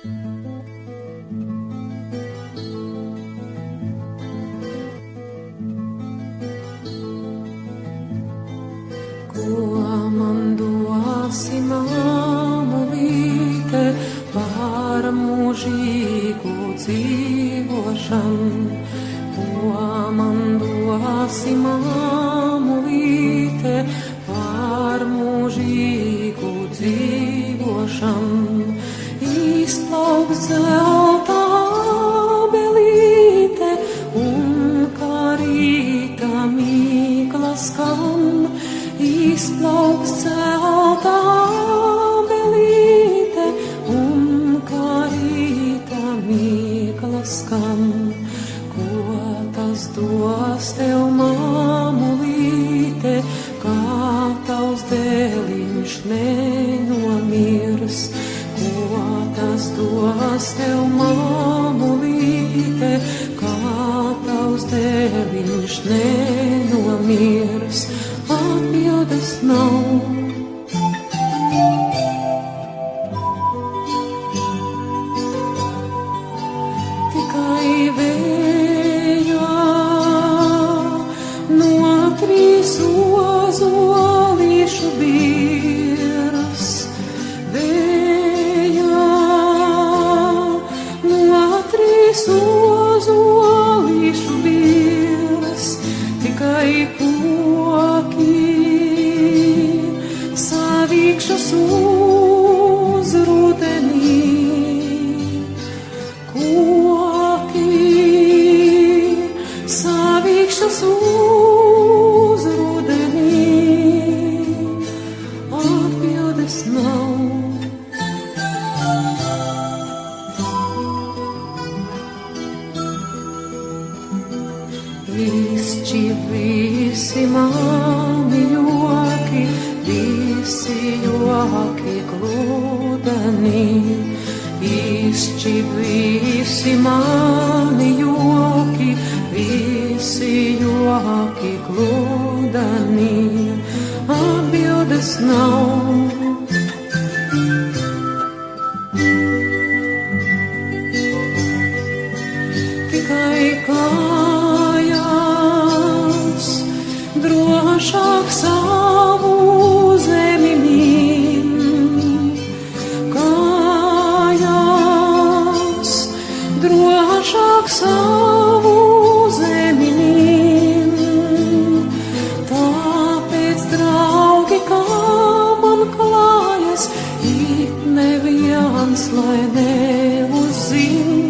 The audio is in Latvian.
Ko man dosi, māmulīte, par mūžīgu dzīvošanu? Ko man dosi, māmulīte, par mūžīgu dzīvošanu? Izplauks zelta abelīte un karīta mīkla skan. Izplauks zelta abelīte un karīta mīkla skan. Ko tas dos tev, māmulīte, kā tavs dēliņš nenomirs? Ko tas dos tev, māmulīte, kā tavs dēliņš nenomirs? Atbildes nav. Tikai vējā no trīs ozolīšu biras. Vējā no trīs ozolīšu biras. Tikai savīkšas uz rudenī, koki savīkšas uz rudenī, atbildes nav. Visi mani joki, visi joki gludeni. Visi mani joki, visi joki gludeni. Atbildes nav. Tikai kājās drošāk savu zemi min. Kājās drošāk savu zemi min. Tāpēc, draugi, kā man klājas, it neviens lai neuzzina.